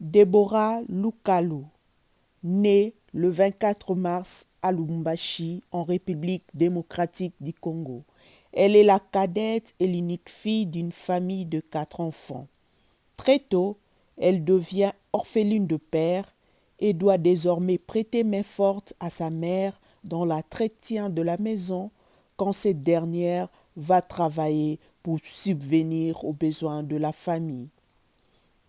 Deborah Lukalu, née le 24 mars à Lubumbashi, en République démocratique du Congo. Elle est la cadette et l'unique fille d'une famille de 4 enfants. Très tôt, elle devient orpheline de père et doit désormais prêter main forte à sa mère dans l'entretien de la maison quand cette dernière va travailler pour subvenir aux besoins de la famille.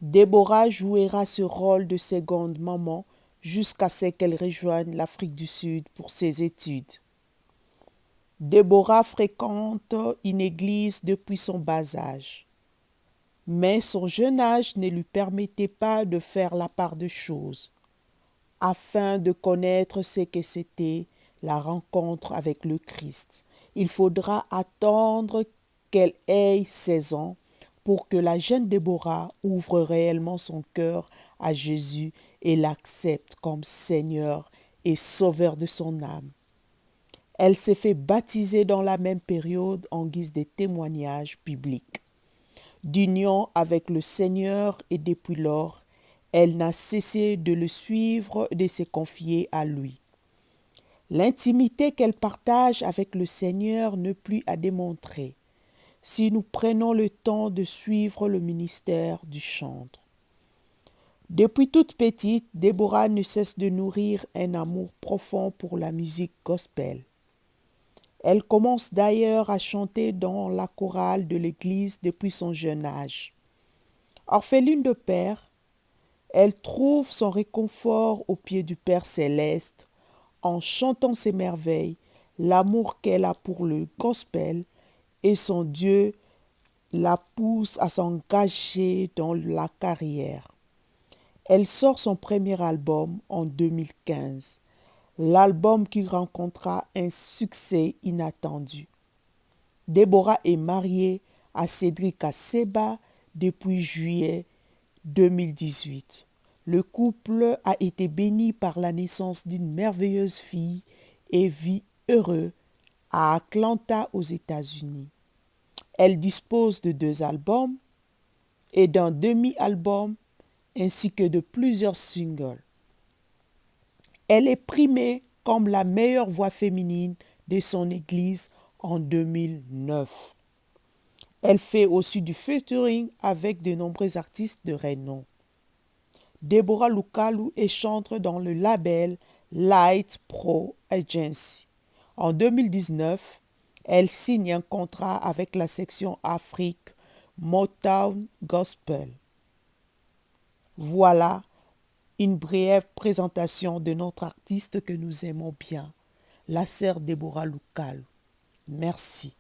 Deborah jouera ce rôle de seconde maman jusqu'à ce qu'elle rejoigne l'Afrique du Sud pour ses études. Deborah fréquente une église depuis son bas âge, mais son jeune âge ne lui permettait pas de faire la part des choses. Afin de connaître ce que c'était la rencontre avec le Christ, il faudra attendre qu'elle ait 16 ans pour que la jeune Déborah ouvre réellement son cœur à Jésus et l'accepte comme Seigneur et Sauveur de son âme. Elle s'est fait baptiser dans la même période en guise de témoignage biblique d'union avec le Seigneur, et depuis lors, elle n'a cessé de le suivre et de se confier à lui. L'intimité qu'elle partage avec le Seigneur n'est plus à démontrer si nous prenons le temps de suivre le ministère du chantre. Depuis toute petite, Déborah ne cesse de nourrir un amour profond pour la musique gospel. Elle commence d'ailleurs à chanter dans la chorale de l'église depuis son jeune âge. Orpheline de père, elle trouve son réconfort au pied du Père céleste en chantant ses merveilles, l'amour qu'elle a pour le gospel et son Dieu la pousse à s'engager dans la carrière. Elle sort son premier album en 2015, l'album qui rencontra un succès inattendu. Déborah est mariée à Cédric Aseba depuis juillet 2018. Le couple a été béni par la naissance d'une merveilleuse fille et vit heureux à Atlanta aux États-Unis. Elle dispose de 2 albums et d'un demi-album ainsi que de plusieurs singles. Elle est primée comme la meilleure voix féminine de son église en 2009. Elle fait aussi du featuring avec de nombreux artistes de renom. Deborah Lukalu est chanteuse dans le label Light Pro Agency. En 2019, elle signe un contrat avec la section Afrique Motown Gospel. Voilà une brève présentation de notre artiste que nous aimons bien, la sœur Deborah Lukalu. Merci.